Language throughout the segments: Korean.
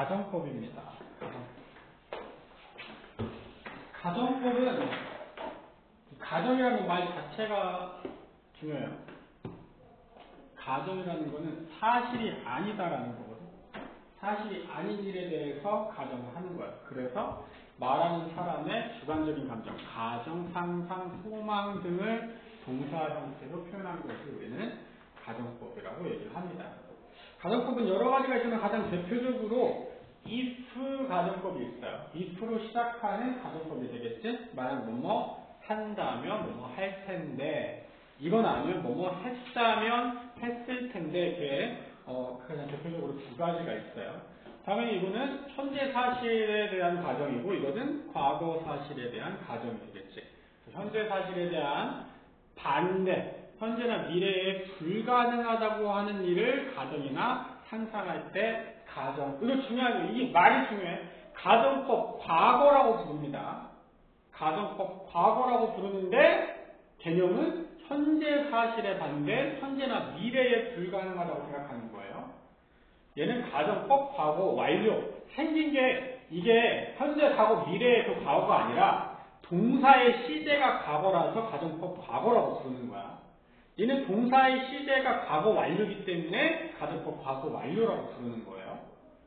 가정법입니다. 가정법은 가정이라는 말 자체가 중요해요. 가정이라는 거는 사실이 아니다라는 거거든. 사실이 아닌 일에 대해서 가정을 하는 거야. 그래서 말하는 사람의 주관적인 감정, 가정, 상상, 소망 등을 동사 형태로 표현하는 것을 우리는 가정법이라고 얘기를 합니다. 가정법은 여러 가지가 있지만 가장 대표적으로 if 가정법이 있어요. if로 시작하는 가정법이 되겠지? 만약 뭐뭐 한다면 뭐뭐 할 텐데, 이건 아니면 뭐뭐 했다면 했을 텐데, 이렇게 그냥 대표적으로 두 가지가 있어요. 당연히 이거는 현재 사실에 대한 가정이고, 이거는 과거 사실에 대한 가정이 되겠지. 현재 사실에 대한 반대, 현재나 미래에 불가능하다고 하는 일을 가정이나 상상할 때 가정. 이거 중요하죠. 이게 말이 중요해. 가정법 과거라고 부릅니다. 가정법 과거라고 부르는데 개념은 현재 사실에 반대, 현재나 미래에 불가능하다고 생각하는 거예요. 얘는 가정법 과거 완료. 생긴 게 이게 현재 과거 미래의 그 과거가 아니라 동사의 시제가 과거라서 가정법 과거라고 부르는 거야. 얘는 동사의 시제가 과거 완료이기 때문에 가정법 과거 완료라고 부르는 거예요.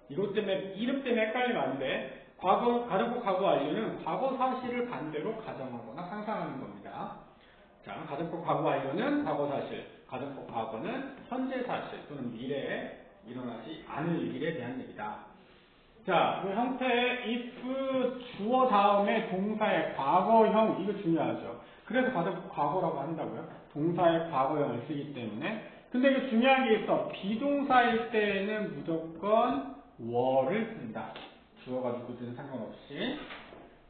이것 때문에 이름 때문에 헷갈리면 안 돼. 가정법 과거 완료는 과거 사실을 반대로 가정하거나 상상하는 겁니다. 자, 가정법 과거 완료는 과거 사실, 가정법 과거는 현재 사실 또는 미래에 일어나지 않을 일에 대한 얘기다. 자, 그 형태의 if 주어 다음에 동사의 과거형, 이거 중요하죠. 그래서 가정법 과거라고 한다고요. 동사의 과거형을 쓰기 때문에. 근데 이거 중요한 게 있어. 비동사일 때에는 무조건 were를 쓴다. 주어가 누구든 상관없이.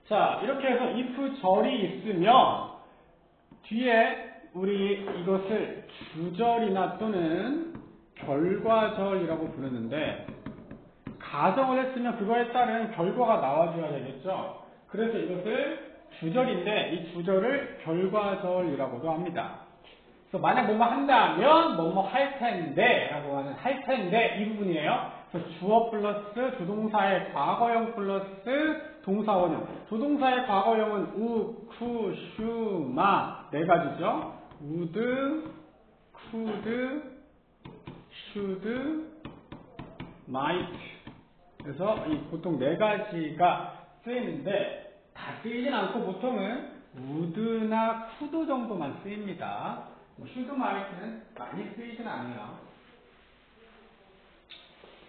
자, 이렇게 해서 if 절이 있으면 뒤에 우리 이것을 주절이나 또는 결과절이라고 부르는데, 가정을 했으면 그거에 따른 결과가 나와줘야 되겠죠. 그래서 이것을 주절인데 이 주절을 결과절이라고도 합니다. 그래서 만약 뭐뭐 한다면 뭐뭐 할 텐데 라고 하는 할 텐데 이 부분이에요. 그래서 주어 플러스 조동사의 과거형 플러스 동사 원형. 조동사의 과거형은 우, 쿠, 슈, 마 네 가지죠. would, could, should, might. 그래서 이 보통 네 가지가 쓰이는데 다 쓰이진 않고 보통은 would나 could 정도만 쓰입니다. should, might는 많이 쓰이진 않아요.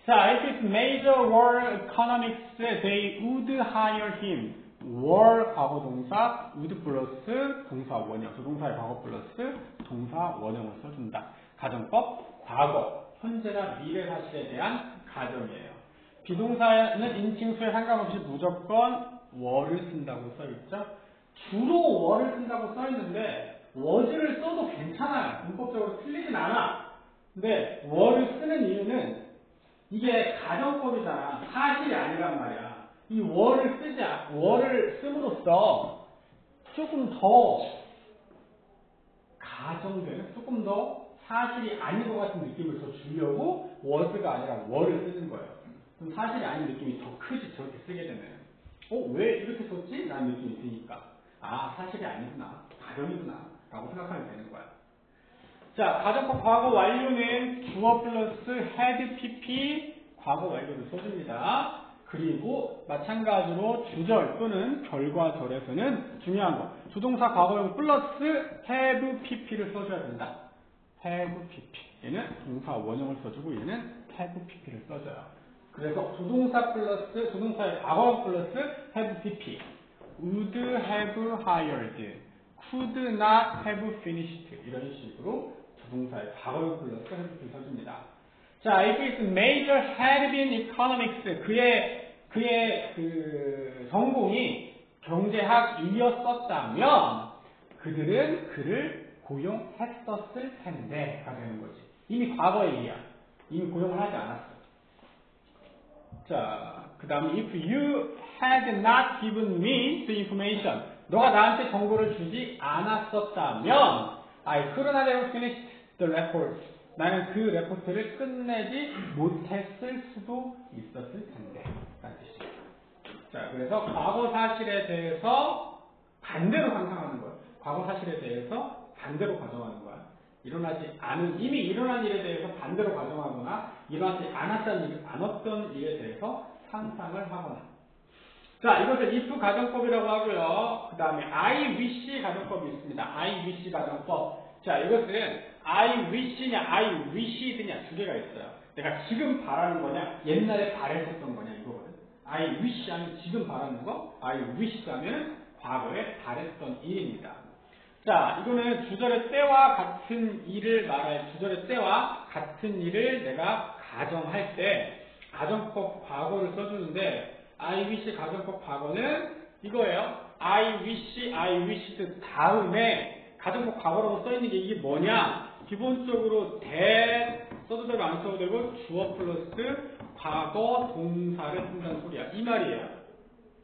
자, if it's major world economics, they would hire him. were 과거 동사, would 플러스 동사 원형, 조동사의 과거 플러스 동사 원형을 써준다. 가정법, 과거, 현재나 미래 사실에 대한 가정이에요. 비동사는 인칭수에 상관없이 무조건 were를 쓴다고 써있죠. 주로 were를 쓴다고 써있는데 was를 써도 괜찮아요. 문법적으로 틀리진 않아. 근데 were를 쓰는 이유는 이게 가정법이잖아. 사실이 아니란 말이야. 이 were를 쓰자. were를 씀으로써 조금 더 가정되는, 조금 더 사실이 아닌 것 같은 느낌을 더 주려고 was가 아니라 were를 쓰는 거예요. 그럼 사실이 아닌 느낌이 더 크지. 저렇게 쓰게 되면. 왜 이렇게 썼지? 라는 느낌이 드니까. 아, 사실이 아니구나. 가정이구나. 라고 생각하면 되는 거야. 자, 가정법 과거 완료는 주어 플러스 had pp 과거 완료를 써줍니다. 그리고 마찬가지로 주절 또는 결과절에서는 중요한 거. 조동사 과거형 플러스 have pp를 써줘야 된다. have pp. 얘는 동사 원형을 써주고 얘는 have pp를 써줘요. 그래서 조동사 플러스 조동사의 과거형 플러스 have pp. would have hired, could not have finished 이런 식으로 조동사의 과거형 플러스 have pp를 써줍니다. 자, if it's major had been economics, 그의 그 전공이 경제학이었었다면 그들은 그를 고용했었을 텐데가 되는 거지. 이미 과거의 일이야. 이미 고용을 하지 않았어. 자, 그 다음에 if you had not given me the information, 너가 나한테 정보를 주지 않았었다면 I could not have finished the report. 나는 그 레포트를 끝내지 못했을 수도 있었을 텐데. 그래서 과거 사실에 대해서 반대로 상상하는 거예요. 과거 사실에 대해서 반대로 가정하는 거야. 일어나지 않은, 이미 일어난 일에 대해서 반대로 가정하거나 일어나지 않았던 일에 대해서 상상을 하거나. 자, 이것을 if 가정법이라고 하고요. 그 다음에 I wish 가정법이 있습니다. I wish 가정법. 자, 이것은 I wish냐, I wished냐 두 개가 있어요. 내가 지금 바라는 거냐, 옛날에 바랬었던 거냐 이거거든. I wish 하면 지금 바라는 거, I wish 하면 과거에 바랬던 일입니다. 자, 이거는 주절의 때와 같은 일을 말할, 주절의 때와 같은 일을 내가 가정할 때 가정법 과거를 써주는데 I wish 가정법 과거는 이거예요. I wished 다음에 가정법 과거라고 써있는 게 이게 뭐냐? 기본적으로 that 써도 되고 안 써도 되고 주어 플러스 과거 동사를 쓴다는 소리야. 이 말이에요.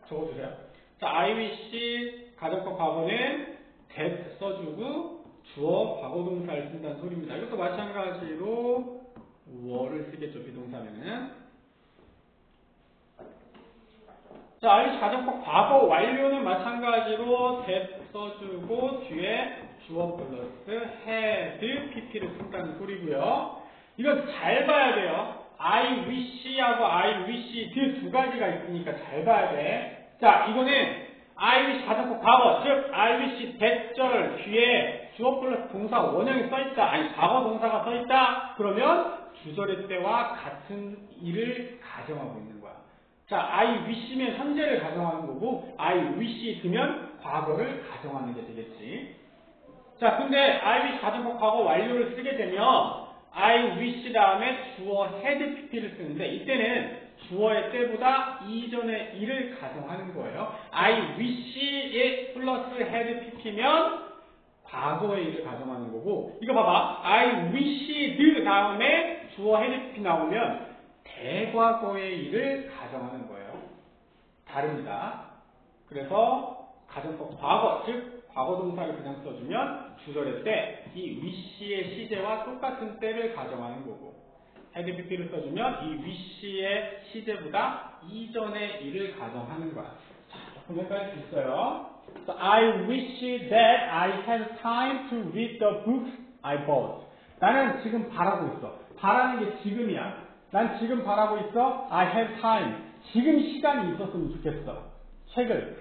적어주세요. 자, I wish 가정법 과거는 that 써주고 주어 과거 동사를 쓴다는 소리입니다. 이것도 마찬가지로 were를 쓰겠죠. 비동사면은. 자, I wish 가정법 과거 완료는 마찬가지로 that 써주고 뒤에 주어 플러스 had, pp를 쓴다는 소리고요. 이건 잘 봐야 돼요. I wish하고 I wished 두 가지가 있으니까 잘 봐야 돼. 자, 이거는 I wish 가정법 과거, 즉 I wish that절 뒤에 주어 플러스 동사 원형이 써있다. 아니 과거 동사가 써있다. 그러면 주절의 때와 같은 일을 가정하고 있는 거야. 자, I wish면 현재를 가정하는 거고 I wished면 과거를 가정하는 게 되겠지. 자, 근데 I wish 가정법 과거 완료를 쓰게 되면 I wish 다음에 주어 had pp를 쓰는데 이때는 주어의 때보다 이전의 일을 가정하는 거예요. I wish에 플러스 had pp면 과거의 일을 가정하는 거고 이거 봐봐. I wished 다음에 주어 had pp 나오면 대과거의 일을 가정하는 거예요. 다릅니다. 그래서 가정법 과거, 즉 과거 동사를 그냥 써주면 주절의 때 이 wish의 시제와 똑같은 때를 가정하는 거고 had pp를 써주면 이 wish의 시제보다 이전의 일을 가정하는 거야. 자, 조금 헷갈릴 수 있어요. So, I wish that I had time to read the books I bought. 나는 지금 바라고 있어. 바라는 게 지금이야. 난 지금 바라고 있어. I have time. 지금 시간이 있었으면 좋겠어.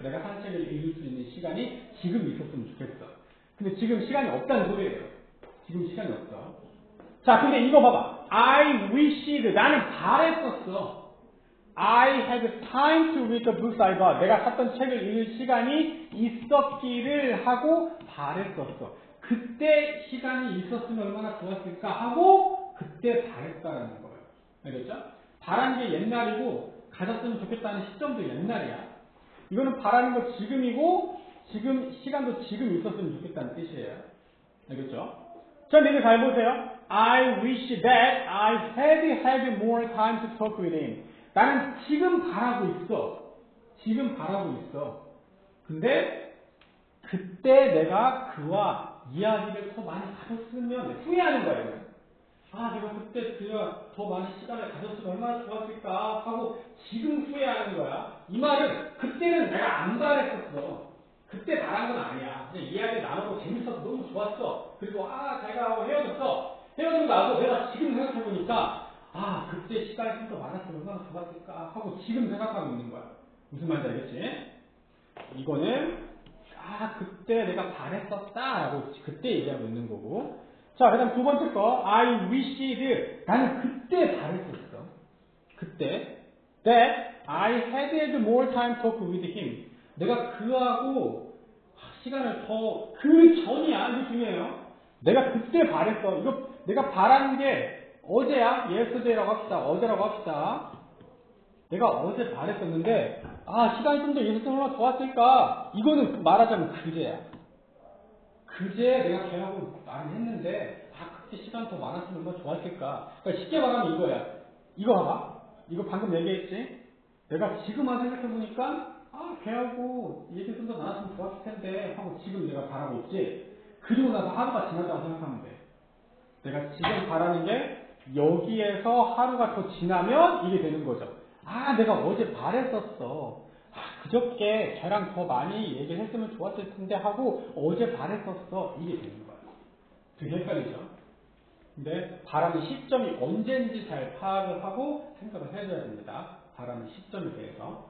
내가 산 책을 읽을 수 있는 시간이 지금 있었으면 좋겠어. 근데 지금 시간이 없다는 소리예요. 지금 시간이 없어. 자, 근데 이거 봐봐. I wished. 나는 바랬었어. I had time to read the books I bought. 내가 샀던 책을 읽을 시간이 있었기를 하고 바랬었어. 그때 시간이 있었으면 얼마나 좋았을까 하고 그때 바랬다라는 거예요. 알겠죠? 바란 게 옛날이고 가졌으면 좋겠다는 시점도 옛날이야. 이거는 바라는 거 지금이고 지금 시간도 지금 있었으면 좋겠다는 뜻이에요. 알겠죠? 자, 이제 잘 보세요. I wish that I had more time to talk with him. 나는 지금 바라고 있어. 지금 바라고 있어. 근데 그때 내가 그와 이야기를 더 많이 가졌으면 후회하는 거예요. 아, 내가 그때 그와 더 많은 시간을 가졌으면 얼마나 좋았을까 하고 지금 후회하는 거야. 이 말은 그때는 내가 안 바랬었어. 그때 바란 건 아니야. 그냥 이야기 나누고 재밌어서 너무 좋았어. 그리고 제가 하고 헤어졌어. 헤어지고 나서 내가 지금 생각해보니까 그때 시간이 좀 더 많았으면 얼마나 좋았을까 하고 지금 생각하고 있는 거야. 무슨 말인지 알겠지? 이거는 그때 내가 바랬었다 라고 그때 얘기하고 있는 거고. 자, 그 다음 두 번째 거 I wished. 나는 그때 바랬었어. 그때 that I had more time to talk with him. 내가 그하고 시간을 더 그 전이야. 이거 중요해요. 내가 그때 바랬어. 이거 내가 바라는 게 어제야. yesterday라고 합시다. 어제라고 합시다. 내가 어제 바랬었는데 시간이 좀 더 있었으면 얼마나 좋았을까. 이거는 말하자면 그제야. 그제 내가 걔하고 말을 했는데 그때 시간 더 많았으면 얼마나 좋았을까. 그러니까 쉽게 말하면 이거야. 이거 봐봐. 이거 방금 얘기했지. 내가 지금 생각해보니까 걔하고 얘기 좀 더 나눴으면 좋았을 텐데 하고 지금 내가 바라고 있지. 그리고 나서 하루가 지났다고 생각하면 돼. 내가 지금 바라는 게 여기에서 하루가 더 지나면 이게 되는 거죠. 내가 어제 바랬었어. 그저께 걔랑 더 많이 얘기를 했으면 좋았을 텐데 하고 어제 바랬었어. 이게 되는 거야. 되게 헷갈리죠? 근데 바람의 시점이 언제인지 잘 파악을 하고 생각을 해줘야 됩니다. 바람의 시점에 대해서.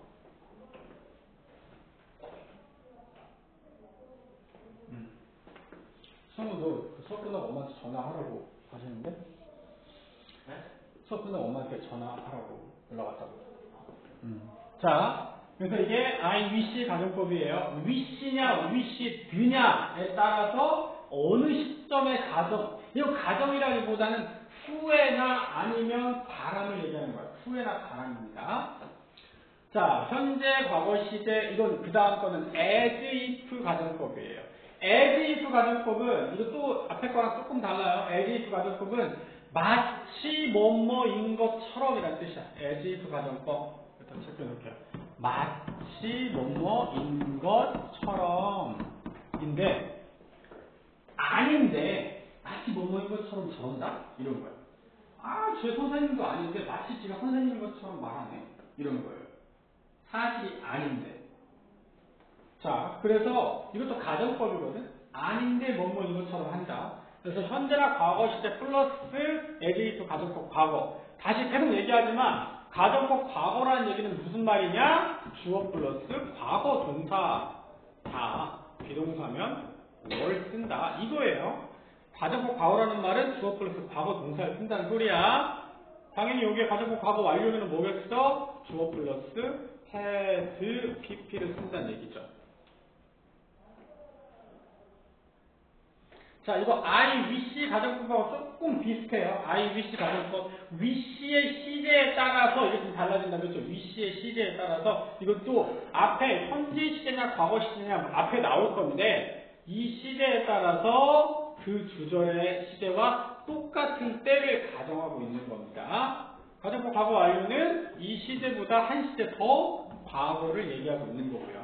성우도 수업 끝나고 엄마한테 전화하라고 하시는데? 네? 수업 끝나고 엄마한테 전화하라고 연락 왔다고. 자, 그래서 이게 I wish 가정법이에요. wish냐, wish드냐에 따라서 어느 시점의 가정, 이거 가정이라기보다는 후회나 아니면 바람을 얘기하는 거예요. 후회나 바람입니다. 자, 현재, 과거 시제, 이건 그 다음 거는 as if 가정법이에요. as if 가정법은 이것도 앞에 거랑 조금 달라요. as if 가정법은 마치 뭐뭐인 것처럼이라는 뜻이야. as if 가정법. 일단 체크해놓을게요. 마치 뭐뭐인 것처럼인데 아닌데 마치 뭐뭐인 것처럼 저런다? 이런 거예요. 제 선생님도 아닌데 마치 지가 선생님인 것처럼 말하네? 이런 거예요. 사실이 아닌데. 자, 그래서 이것도 가정법이거든? 아닌데 뭐뭐인 것처럼 한다. 그래서 현재나 과거 시제 플러스 as if 가정법 과거. 다시 계속 얘기하지만 가정법 과거라는 얘기는 무슨 말이냐? 주어 플러스 과거 동사 다 비동사면 뭘 쓴다 이거예요. 가정법 과거라는 말은 주어 플러스 과거 동사를 쓴다는 소리야. 당연히 여기에 가정법 과거 완료는 뭐겠어? 주어 플러스 had, pp를 쓴다는 얘기죠. 자, 이거 I wish 가정법하고 조금 비슷해요. I wish 가정법. wish의 시제에 따라서 이게 좀 달라진다면 그렇죠? wish의 시제에 따라서 이것도 앞에 현재 시제냐 과거 시제냐 앞에 나올 건데 이 시제에 따라서 그 주절의 시제와 똑같은 때를 가정하고 있는 겁니다. 가정법 과거 완료는 이 시제보다 한 시제 더 과거를 얘기하고 있는 거고요.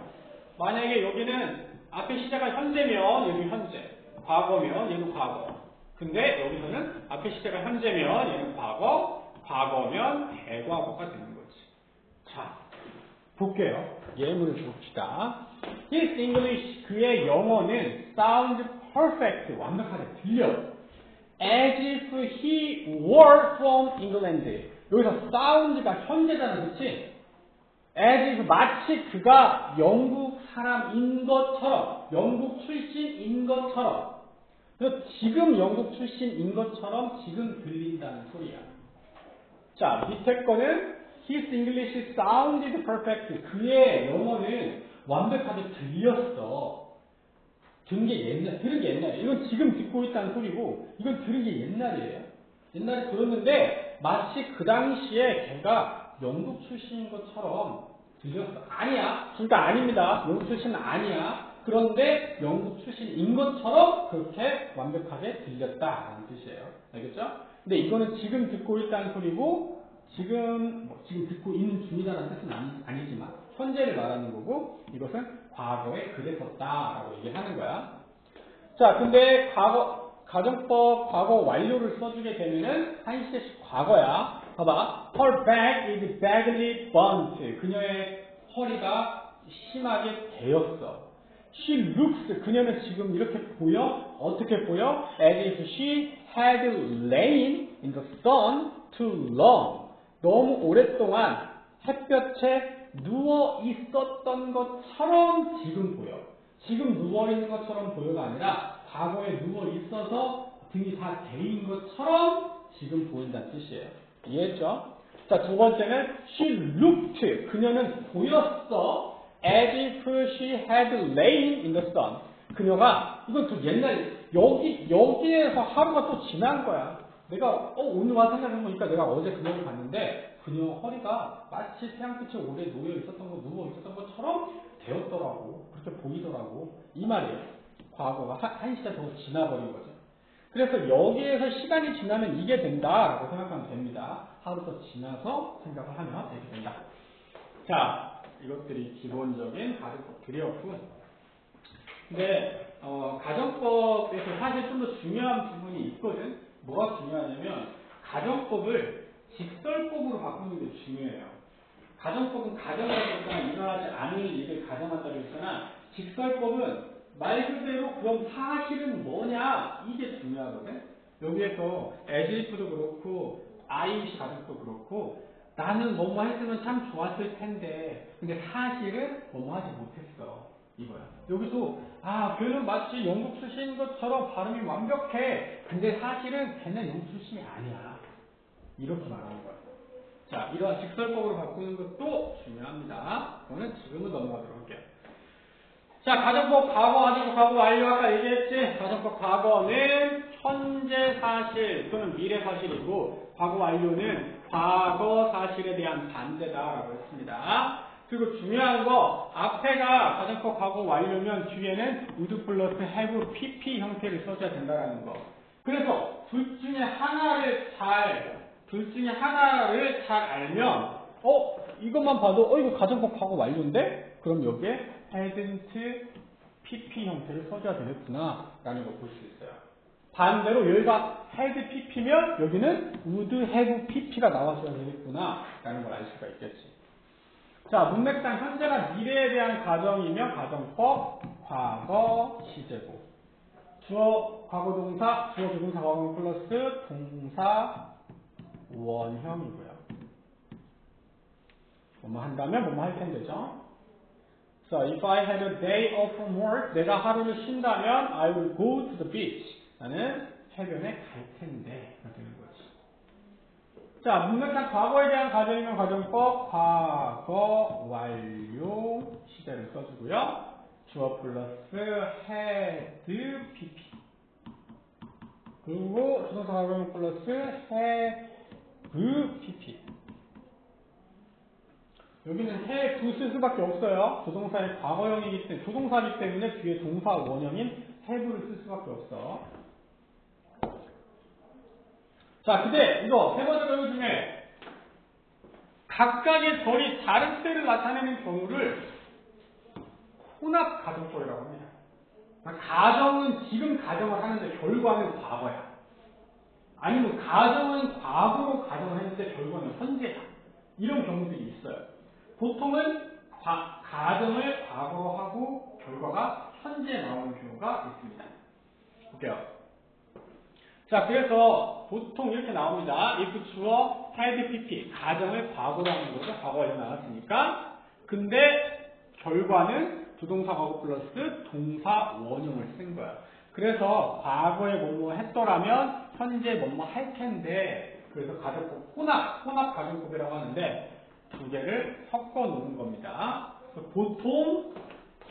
만약에 여기는 앞에 시제가 현재면 얘도 현재. 과거면 얘도 과거. 근데 여기서는 앞에 시제가 현재면 얘는 과거, 과거면 대과거가 되는 거지. 자, 볼게요. 예문을 봅시다. His English, 그의 영어는 sounds perfect, 완벽하게 들려. As if he were from England. 여기서 sounds가 현재잖아, 그치? as if 마치 그가 영국 사람인 것처럼, 영국 출신인 것처럼. 그래서 지금 영국 출신인 것처럼 지금 들린다는 소리야. 자, 밑에 거는 His English sounded perfect. 그의 영어는 완벽하게 들렸어. 들은 게 옛날이에요. 이건 지금 듣고 있다는 소리고, 이건 들은 게 옛날이에요. 옛날에 들었는데, 마치 그 당시에 걔가 영국 출신인 것처럼 들렸어. 아니야. 둘 다 아닙니다. 영국 출신은 아니야. 그런데 영국 출신인 것처럼 그렇게 완벽하게 들렸다라는 뜻이에요. 알겠죠? 근데 이거는 지금 듣고 있다는 소리고, 지금 듣고 있는 중이다라는 뜻은 아니지만, 현재를 말하는 거고, 이것은 과거에 그랬었다라고 얘기하는 거야. 자, 근데 가정법 과거 완료를 써주게 되면은 한 시제씩 과거야. 봐봐. Her back is badly burnt. 그녀의 허리가 심하게 데였어. She looks. 그녀는 지금 이렇게 보여? 어떻게 보여? As if she had lain in the sun too long. 너무 오랫동안 햇볕에 누워 있었던 것처럼 지금 보여. 지금 누워 있는 것처럼 보여가 아니라 과거에 누워 있어서 등이 다 데인 것처럼 지금 보인다는 뜻이에요. 이해했죠? 자, 두 번째는 she looked. 그녀는 보였어. as if she had lain in the sun. 그녀가 이건 또 옛날 여기에서 하루가 또 지난 거야. 내가 오늘 와서 생각해보니까 내가 어제 그녀를 봤는데 그녀 허리가 마치 태양빛에 오래 누워 있었던 것처럼 되었더라고. 그렇게 보이더라고. 이 말이에요. 과거가 한 시간 더 지나버린 거죠. 그래서 여기에서 시간이 지나면 이게 된다라고 생각하면 됩니다. 하루 더 지나서 생각을 하면 이렇게 된다. 자, 이것들이 기본적인 가정법들이었고, 근데 가정법에서 사실 좀 더 중요한 부분이 있거든. 뭐가 중요하냐면 가정법을 직설법으로 바꾸는 게 중요해요. 가정법은 가정이라고 했잖아. 일어나지 않을 일을 가정한다고 했잖아. 직설법은 말 그대로 그럼 사실은 뭐냐? 이게 중요하거든. 여기에서 as if도 그렇고 IMC 가정도 그렇고 나는 뭐뭐 했으면 참 좋았을 텐데 근데 사실은 뭐뭐 하지 못했어. 이거야. 여기도 걔는 마치 영국 출신인 것처럼 발음이 완벽해. 근데 사실은 걔는 영국 출신이 아니야. 이렇게 말하는 거야. 자, 이러한 직설법으로 바꾸는 것도 중요합니다. 그거는 지금은 넘어가도록 할게요. 자, 가정법 과거, 가정법 과거 완료. 아까 얘기했지? 가정법 과거는 현재 사실 또는 미래 사실이고 과거 완료는 과거 사실에 대한 반대다라고 했습니다. 그리고 중요한 거 앞에가 가정법 과거 완료면 뒤에는 would 플러스 have pp 형태를 써줘야 된다는 거. 그래서 둘 중에 하나를 잘 알면 이것만 봐도 이거 가정법 과거 완료인데? 그럼 여기에 hadn't pp 형태를 써줘야 되겠구나 라는 걸 볼 수 있어요. 반대로 여기가 had pp면 여기는 would have pp가 나와줘야 되겠구나 라는 걸 알 수가 있겠지. 자, 문맥상 현재나 미래에 대한 가정이면 가정법 과거 시제고 주어 과거동사 주어 조동사 과거형 플러스 동사 원형이고요. 뭐뭐 한다면 뭐뭐 할 텐데죠. So if I had a day off from work, 내가 하루를 쉰다면 I will go to the beach. 나는 해변에 갈 텐데. 이렇게 되는 거지. 자, 문맥상 과거에 대한 가정이면 가정법 과거 완료 시제를 써주고요. 주어 플러스 had pp. 그리고 조동사 과거형 플러스 have pp. 여기는 have 쓸 수밖에 없어요. 조동사의 과거형이기 때문에, 조동사이기 때문에 뒤에 동사 원형인 have를 쓸 수밖에 없어. 자, 근데 이거 세 번째 경우 중에 각각의 절이 다른 때를 나타내는 경우를 혼합 가정법이라고 합니다. 가정은 지금 가정을 하는데 결과는 과거야. 아니면 가정은 과거로 가정을 했는데 결과는 현재야. 이런 경우들이 있어요. 보통은 가정을 과거로 하고 결과가 현재에 나오는 경우가 있습니다. 볼게요. 자, 그래서 보통 이렇게 나옵니다. if 주어 had pp 가정을 과거로 하는 거죠. 과거에 나왔으니까. 근데 결과는 조동사 과거 플러스 동사 원형을 쓴 거야. 그래서 과거에 뭐뭐 했더라면 현재 뭐뭐 할 텐데 그래서 가정법 혼합 가정법이라고 하는데 두 개를 섞어 놓은 겁니다. 보통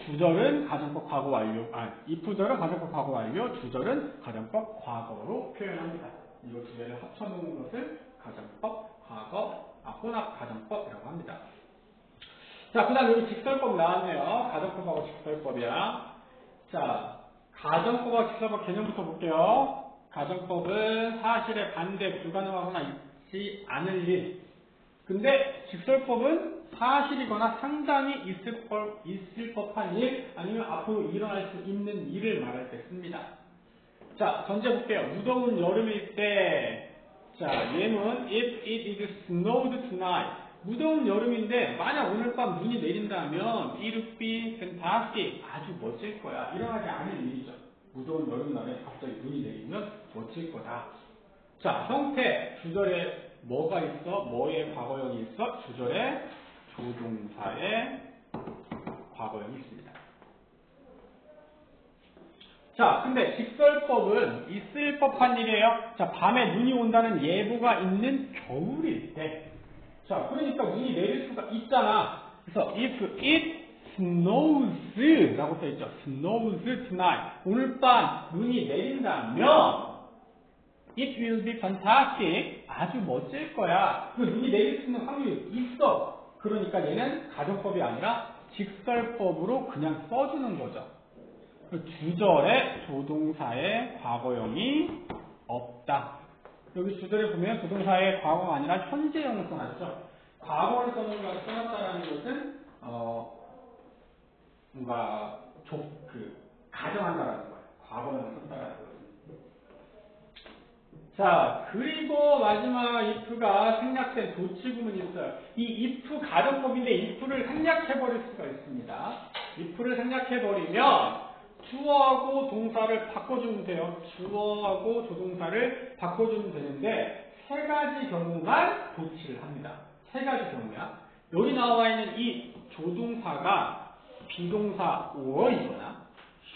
주절은 가정법 과거 완료, if절은 가정법 과거 완료, 주절은 가정법 과거로 표현합니다. 이거 두 개를 합쳐 놓은 것을 가정법 과거, 혼합 가정법이라고 합니다. 자, 그 다음 여기 직설법 나왔네요. 가정법하고 직설법이야. 자, 가정법하고 직설법 개념부터 볼게요. 가정법은 사실의 반대, 불가능하거나 있지 않을 일. 근데 직설법은 사실이거나 상당히 있을 법한 일, 아니면 앞으로 일어날 수 있는 일을 말할 때 씁니다. 자, 전제 볼게요. 무더운 여름일 때, 자, 예문 if it is snowed tonight. 무더운 여름인데 만약 오늘 밤 눈이 내린다면 it would be fantastic. 아주 멋질 거야. 일어나지 않을 일이죠. 무더운 여름날에 갑자기 눈이 내리면 멋질 거다. 자, 형태, 주절에 뭐가 있어? 뭐의 과거형이 있어? 주절에 조동사의 과거형이 있습니다. 자, 근데 직설법은 있을 법한 일이에요. 자, 밤에 눈이 온다는 예보가 있는 겨울일 때. 자, 그러니까 눈이 내릴 수가 있잖아. 그래서 if it snows 라고 써있죠. snows tonight. 오늘 밤 눈이 내린다면 it will be fantastic. 아주 멋질 거야. 그 눈이 내릴 수 있는 확률이 있어. 그러니까 얘는 가정법이 아니라 직설법으로 그냥 써주는 거죠. 주절에 조동사의 과거형이 없다. 여기 주절에 보면 조동사의 과거가 아니라 현재형을 써놨죠. 과거를 써놨다는 것은 뭔가 가정한다라는 거예요. 과거형을 쓴다라는 것은. 자, 그리고 마지막 if가 생략된 도치 구문이 있어요. 이 if 가정법인데 if를 생략해버릴 수가 있습니다. if를 생략해버리면 주어하고 동사를 바꿔주면 돼요. 주어하고 조동사를 바꿔주면 되는데 세 가지 경우만 도치를 합니다. 세 가지 경우야. 여기 나와 있는 이 조동사가 비동사 or이거나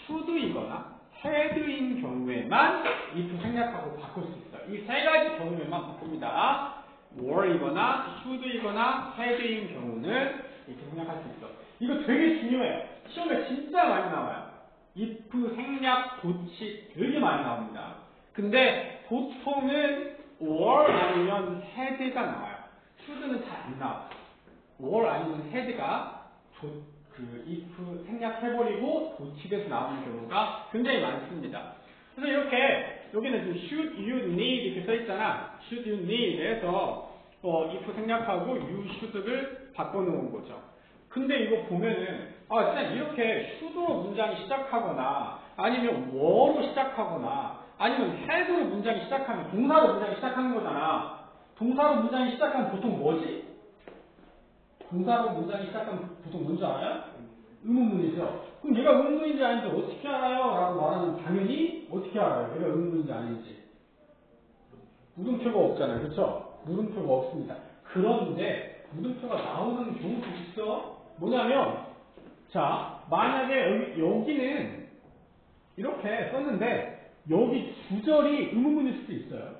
should이거나 had인 경우에만 if 생략하고 바꿀 수 있어요. 이 세 가지 경우에만 바꿉니다. were이거나 should이거나 had인 경우는 이렇게 생략할 수 있어. 이거 되게 중요해요. 시험에 진짜 많이 나와요. if 생략 도치 되게 많이 나옵니다. 근데 보통은 were 아니면 had가 나와요. should는 잘 안 나와요. were 아니면 had가 그 if 생략해버리고 도치돼서 나오는 경우가 굉장히 많습니다. 그래서 이렇게 여기는 그 should you need 이렇게 써있잖아. should you need에서 if 생략하고 you should를 바꿔놓은 거죠. 근데 이거 보면은 진짜 이렇게 should로 문장이 시작하거나 아니면 were로 시작하거나 아니면 had로 문장이 시작하면 동사로 문장이 시작하는 거잖아. 동사로 문장이 시작하면 보통 뭐지? 동사로 문장이 시작하면 보통 뭔지 알아요? 의문문이죠. 그럼 얘가 의문문인지 아닌지 어떻게 알아요? 라고 말하면 당연히 어떻게 알아요? 얘가 의문문인지 아닌지. 물음표가 없잖아요. 그렇죠? 물음표가 없습니다. 그런데 물음표가 나오는 경우도 있어. 뭐냐면 자, 만약에 여기는 이렇게 썼는데 여기 구절이 의문문일 수도 있어요.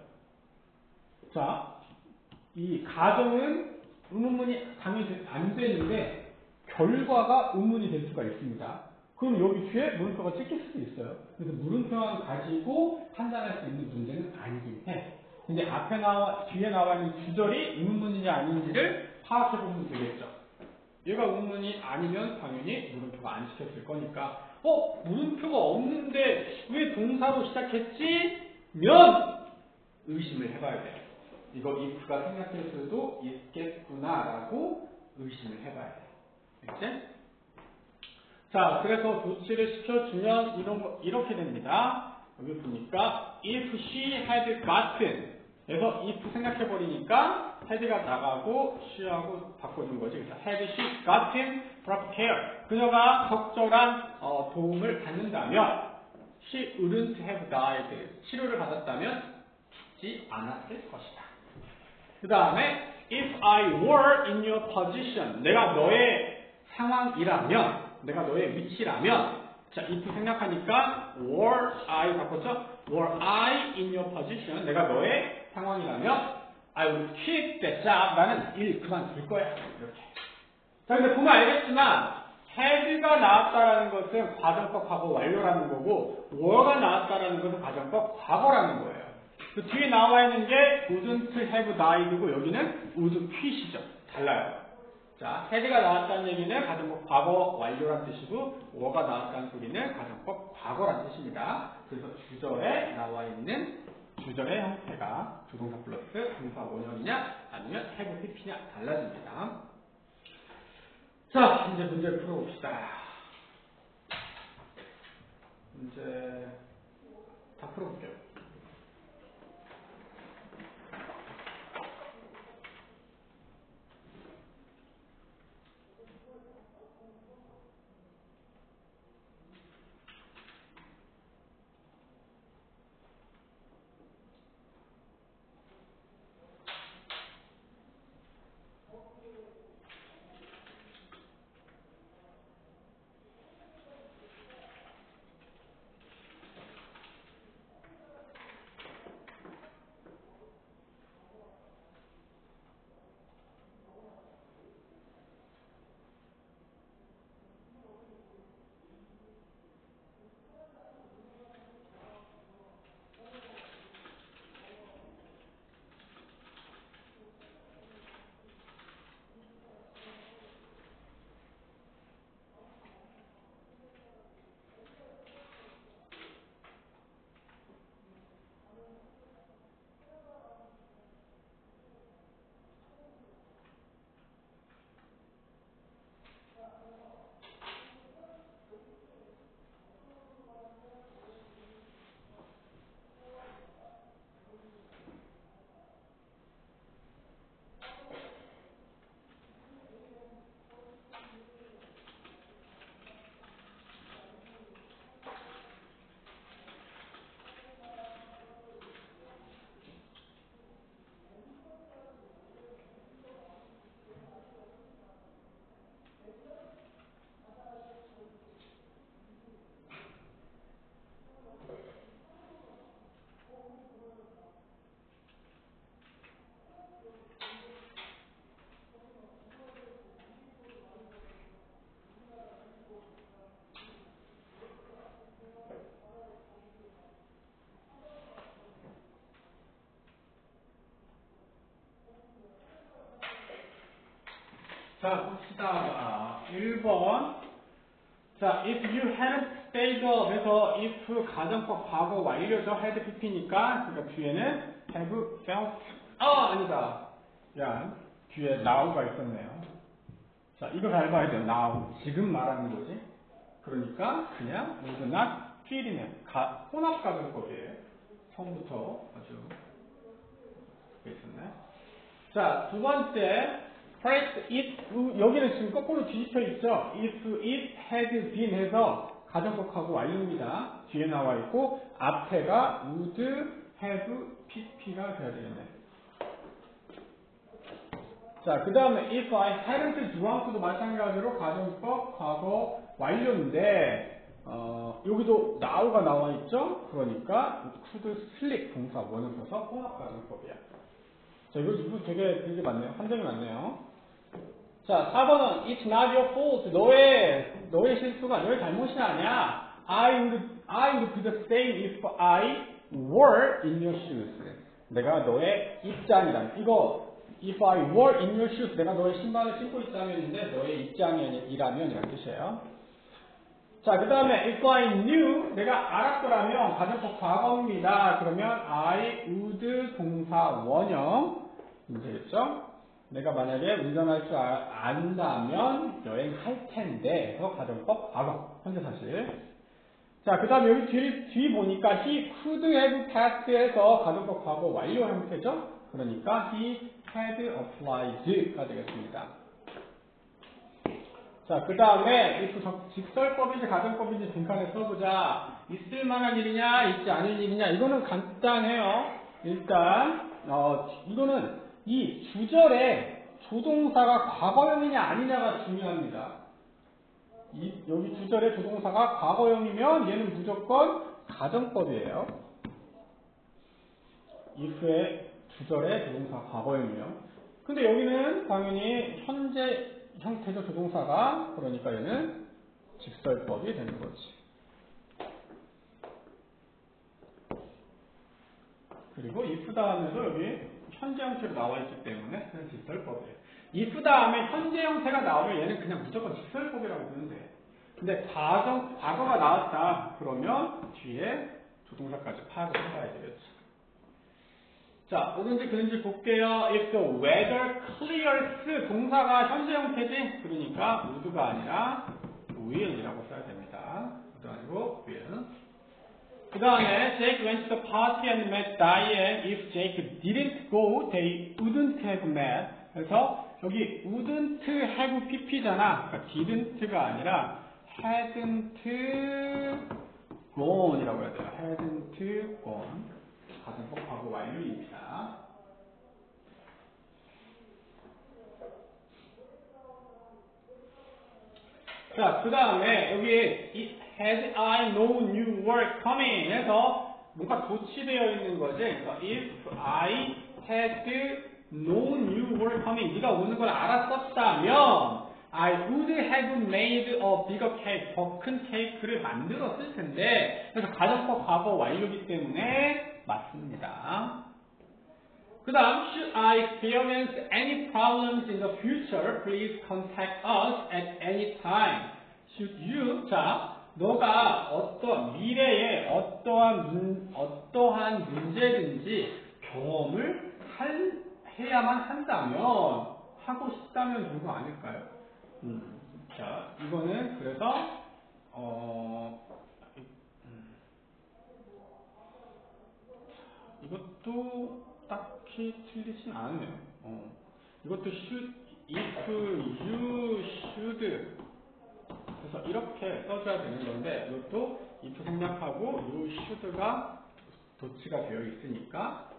자, 이 가정은 의문문이 당연히 안 되는데 결과가 의문이 될 수가 있습니다. 그럼 여기 뒤에 물음표가 찍힐 수도 있어요. 그래서 물음표만 가지고 판단할 수 있는 문제는 아니긴 해. 근데 뒤에 나와 있는 구절이 의문문이냐 아닌지를 파악해 보면 되겠죠. 얘가 의문문이 아니면 당연히 물음표가 안 찍혔을 거니까 물음표가 없는데 왜 동사로 시작했지? 면 의심을 해봐야 돼요. 이거 if가 생략될 수도 있겠구나라고 의심을 해봐야 돼요. 알겠지? 자, 그래서 도치를 시켜주면 이렇게 됩니다. 여기 보니까 if she had gotten 그래서 if 생략해버리니까 had가 나가고 she하고 바꿔준 거지. 그래서 had she gotten proper care 그녀가 적절한 도움을 받는다면 she wouldn't have died 치료를 받았다면 죽지 않았을 것이다. 그 다음에 if I were in your position 내가 너의 상황이라면 내가 너의 위치라면 자 if 생략하니까 were I 바꿨죠? were I in your position 내가 너의 상황이라면 I would quit that job 나는 일 그만둘 거야. 이렇게. 자 근데 보면 알겠지만 had가 나왔다라는 것은 과정법 과거 완료라는 거고 were가 나왔다라는 것은 과정법 과거라는 거예요. 그 뒤에 나와 있는 게 wouldn't have died고 여기는 would quit이죠. 달라요. 자, had가 나왔다는 얘기는 가정법 과거 완료란 뜻이고 were가 나왔다는 소리는 가정법 과거란 뜻입니다. 그래서 주절에 나와 있는 주절의 형태가 조동사 플러스 동사 원형이냐 아니면 have pp냐 달라집니다. 자, 이제 문제를 풀어봅시다. 문제 다 풀어볼게요. 자, 봅시다. 1번. 자, if you hadn't stayed up 해서 if 가정법 과거 완료죠. had pp니까 그러니까 뒤에는 have felt 아니다. 야, 뒤에 now가 있었네요. 자, 이거 잘 봐야 돼요. now. 지금 말하는 거지. 그러니까 그냥 would not feel이네. 혼합 가정법이에요. 처음부터 아주 그게 있었네. 자, 두 번째. First, it, 여기는 지금 거꾸로 뒤집혀 있죠? If it had been 해서 가정법하고 완료입니다. 뒤에 나와 있고, 앞에가 would have pp가 돼야 되겠네. 자, 그 다음에 if I hadn't drunk 도 마찬가지로 가정법 과거 완료인데, 여기도 now가 나와 있죠? 그러니까 could sleep 동사 원을 써서 혼합 가정법이야. 자, 이거 되게 많네요. 함정이 많네요. 자, 4번은 It's not your fault. 너의 실수가 너의 잘못이 아니야. I would be the same if I were in your shoes. 내가 너의 입장이란 이거 if I were in your shoes 내가 너의 신발을 신고 있다면인데 너의 입장이라면 이란 뜻이에요. 자, 그 다음에 if I knew 내가 알았더라면 가정법 과거입니다. 그러면 I would 동사 원형 되겠죠? 내가 만약에 운전할 줄 안다면 여행할 텐데 해서 가정법 과거 현재 사실. 자, 그 다음에 여기 뒤 보니까 he could have passed 해서 가정법 과거 완료 형태죠? 그러니까 he had applied가 되겠습니다. 자, 그 다음에 if 직설법인지 가정법인지 빈칸에 써보자. 있을 만한 일이냐 있지 않을 일이냐 이거는 간단해요. 일단 이거는 이 주절에 조동사가 과거형이냐 아니냐가 중요합니다. 여기 주절에 조동사가 과거형이면 얘는 무조건 가정법이에요. if의 주절에 조동사 과거형이요. 근데 여기는 당연히 현재 형태적 조동사가 그러니까 얘는 직설법이 되는 거지. 그리고 if 다음에도 여기 현재 형태로 나와 있기 때문에 그냥 직설법이에요. if 다음에 현재 형태가 나오면 얘는 그냥 무조건 직설법이라고 부르면 돼. 근데 과거가 나왔다 그러면 뒤에 조동사까지 파악을 해봐야 되겠죠. 자, 오른지 그런지 볼게요. If the weather clears 동사가 현재 형태지 그러니까 would가 아니라 will이라고 써야 됩니다. would 아니고 will. 그 다음에 Jake went to the party and met Diane. If Jake didn't go, they wouldn't have met. 그래서 여기 wouldn't have pp잖아. 그러니까 didn't가 아니라 hadn't gone이라고 해야 돼요. hadn't gone. 가정법 과거 완료입니다. 자, 그 다음에 여기 had I known you were coming 해서 뭔가 도치되어 있는 거지. 그래서 if I had known you were coming 네가 오는 걸 알았었다면 I would have made a bigger cake 더 큰 케이크를 만들었을 텐데 그래서 가정법 과거 완료이기 때문에 맞습니다. 그 다음 should I experience any problems in the future please contact us at any time. should you 자 너가 미래에 어떠한 문제든지 경험을 해야만 한다면 하고 싶다면 정도 아닐까요? 자 이거는 그래서 이것도 딱히 틀리진 않네요. 이것도 should, if, you, should 그래서 이렇게 써줘야 되는 건데 이것도 if 생략하고 you should가 도치가 되어 있으니까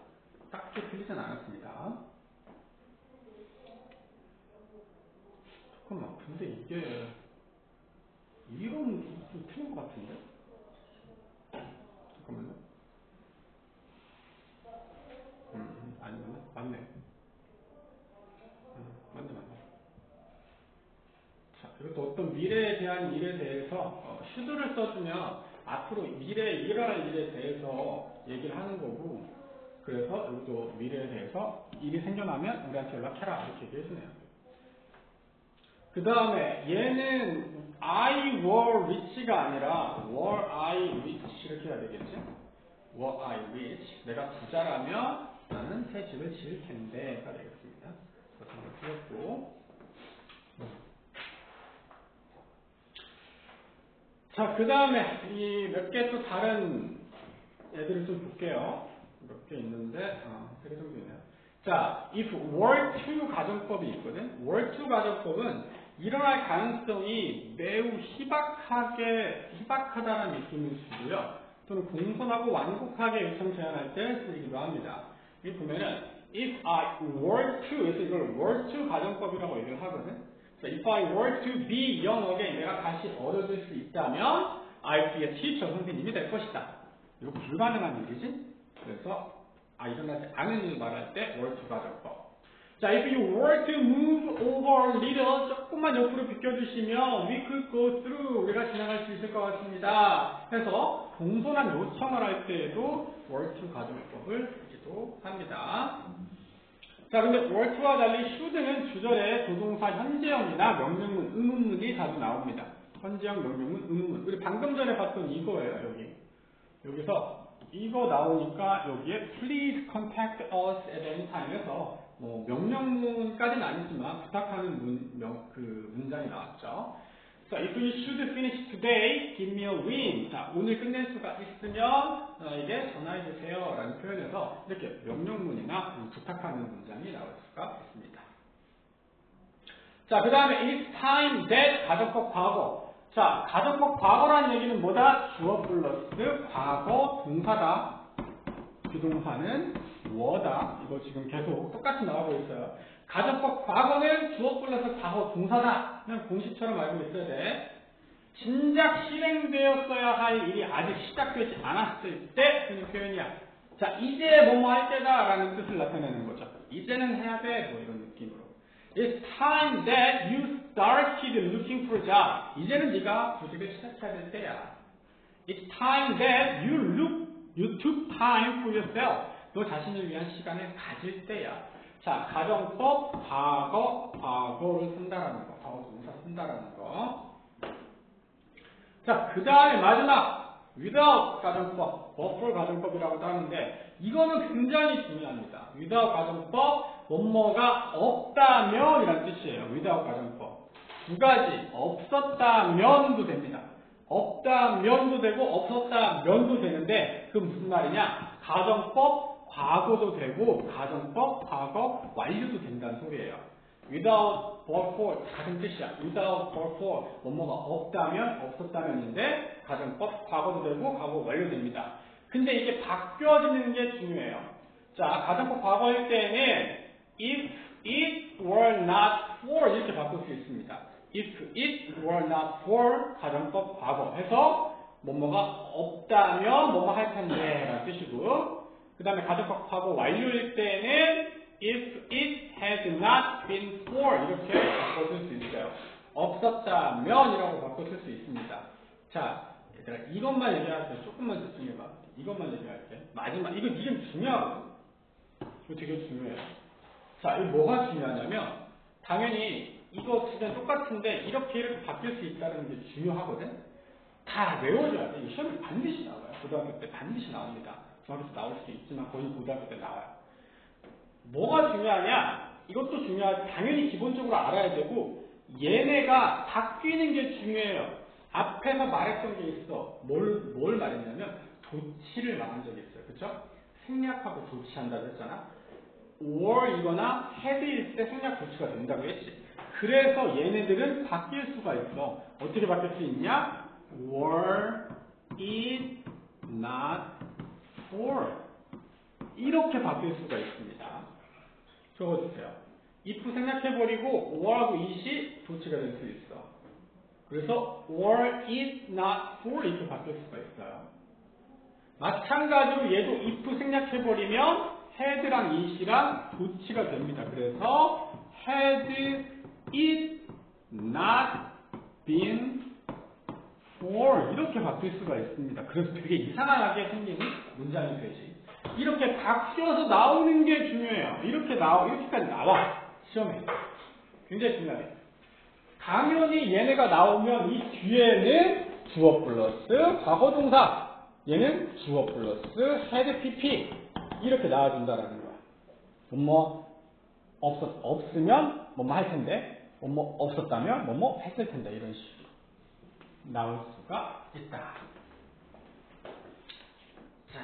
딱히 틀리진 않았습니다. 잠깐만 근데 이게 이런 좀 틀린 것 같은데? 잠깐만요. 아니구나. 맞네. 맞네. 자, 이것도 어떤 미래에 대한 일에 대해서 should를 써주면 앞으로 미래에 일어날 일에 대해서 얘기를 하는 거고 그래서 여기도 미래에 대해서 일이 생겨나면 우리한테 연락해라 이렇게 얘기해주네요. 그 다음에 얘는 I were rich가 아니라 were I rich 이렇게 해야 되겠지? were I rich. 내가 부자라면 나는 새 집을 지을 텐데가 되겠습니다. 그렇게 한번 틀렸고. 자, 그 다음에 이 몇 개 또 다른 애들을 좀 볼게요. 몇 개 있는데, 3개 정도 있네요. 자, if were to 가정법이 있거든. were to 가정법은 일어날 가능성이 매우 희박하다는 느낌을 주고요. 또는 공손하고 완곡하게 요청 제안할 때 쓰이기도 합니다. 여기 보면은 if I were to, 그래서 이걸 were to 가정법이라고 얘기를 하거든. If I were to be young again, 내가 다시 어려질 수 있다면 I'd be a teacher, 선생님이 될 것이다. 이거 불가능한 일이지? 그래서 일어나지 않은 일 말할 때 were to 가정법. 자, if you were to move over a little, 조금만 옆으로 비켜주시면 we could go through, 우리가 지나갈 수 있을 것 같습니다. 해서 공손한 요청을 할 때에도 were to 가정법을 쓰기도 합니다. 자, 근데 were to와 달리 should는 주절에 조동사 현재형이나 명령문, 의문문이 자주 나옵니다. 현재형, 명령문, 의문문. 우리 방금 전에 봤던 이거예요, 여기. 여기서 이거 나오니까 여기에 please contact us at any time 해서 뭐 명령문까지는 아니지만 부탁하는 문장이 나왔죠. 자, if you should finish today, give me a ring. 자, 오늘 끝낼 수가 있으면 나에게 전화해 주세요 라는 표현에서 이렇게 명령문이나 부탁하는 문장이 나올 수가 있습니다. 자, 그 다음에 it's time that 가정법 과거. 자, 가정법 과거라는 얘기는 뭐다? 주어 플러스 과거 동사다. 비동사는 were다. 이거 지금 계속 똑같이 나오고 있어요. 가정법 과거는 주어 플러스 과거 동사다. 그냥 공식처럼 알고 있어야 돼. 진작 실행되었어야 할 일이 아직 시작되지 않았을 때 쓰는 표현이야. 자, 이제 뭐뭐 할 때다 라는 뜻을 나타내는 거죠. 이제는 해야 돼. 뭐 이런 느낌으로. It's time that you started looking for a job. 이제는 네가 구직을 시작해야 될 때야. It's time that you took time for yourself. 너 자신을 위한 시간을 가질 때야. 자, 가정법, 과거를 쓴다라는 거. 과거 동사 쓴다라는 거. 자, 그 다음에 마지막, without 가정법, before 가정법이라고도 하는데, 이거는 굉장히 중요합니다. without 가정법, 뭐뭐가 없다면 이란 뜻이에요. without 가정법. 두 가지, 없었다면도 됩니다. 없다면도 되고 없었다면도 되는데 그 무슨 말이냐? 가정법 과거도 되고 가정법 과거 완료도 된다는 소리예요. without before 같은 뜻이야. without before 뭐뭐가 없다면 없었다면인데 가정법 과거도 되고 과거 완료됩니다. 근데 이게 바뀌어지는 게 중요해요. 자, 가정법 과거일 때는 if it were not for 이렇게 바꿀 수 있습니다. If it were not for 가정법 과거 해서 뭐뭐가 없다면 뭐뭐 할 텐데 라는 뜻이고, 그 다음에 가정법 과거 완료일 때는 if it had not been for 이렇게 바꿔줄 수 있어요. 없었다면 이라고 바꿔줄 수 있습니다. 자, 얘들아 이것만 얘기할 때 조금만 집중해봐. 이것만 얘기할 때 마지막 이거 중요하거든. 이거 되게 중요해요. 자, 이거 뭐가 중요하냐면 당연히 이거 진짜 똑같은데 이렇게 바뀔 수 있다는 게 중요하거든. 다 외워줘야 돼. 이 시험에 반드시 나와요. 고등학교 때 반드시 나옵니다. 중학교 때 나올 수도 있지만 거의 고등학교 때 나와요. 뭐가 중요하냐? 이것도 중요하지. 당연히 기본적으로 알아야 되고 얘네가 바뀌는 게 중요해요. 앞에서 말했던 게 있어. 뭘 말했냐면 조치를 말한 적이 있어요. 그쵸? 생략하고 조치한다고 했잖아. or 이거나 had일 때 생략 조치가 된다고 했지. 그래서 얘네들은 바뀔 수가 있어. 어떻게 바뀔 수 있냐? were it not for 이렇게 바뀔 수가 있습니다. 적어주세요. if 생략해버리고 were하고 it이 조치가 될 수 있어. 그래서 were it not for 이렇게 바뀔 수가 있어요. 마찬가지로 얘도 if 생략해버리면 had랑 it이랑 조치가 됩니다. 그래서 had it not been for 이렇게 바뀔 수가 있습니다. 그래서 되게 이상하게 생긴 문장이 되지. 이렇게 바뀌어서 나오는 게 중요해요. 이렇게까지 나와 시험에. 굉장히 중요해요. 당연히 얘네가 나오면 이 뒤에는 주어 플러스 과거동사, 얘는 주어 플러스 had pp 이렇게 나와준다라는 거야. 없으면 뭐뭐 할 텐데, 뭐뭐 없었다면 뭐뭐 했을 텐데 이런 식으로 나올 수가 있다. 자,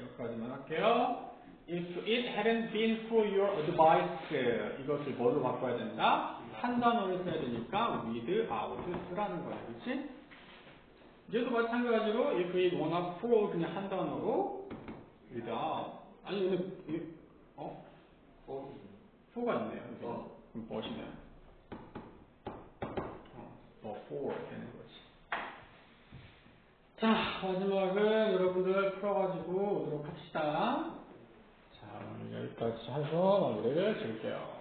여기까지만 할게요. If it hadn't been for your advice, 이것을 뭐로 바꿔야 된다? 한 단어를 써야 되니까 without 쓰라는 거야, 그렇지? 얘도 마찬가지로 if it were not for 그냥 한 단어로 without. 아니 근데 for가 있네요. 그럼 but이네요. for 되는 거지. 자, 마지막은 여러분들 풀어가지고 오도록 합시다. 자, 오늘 여기까지 해서 마무리를 지을게요.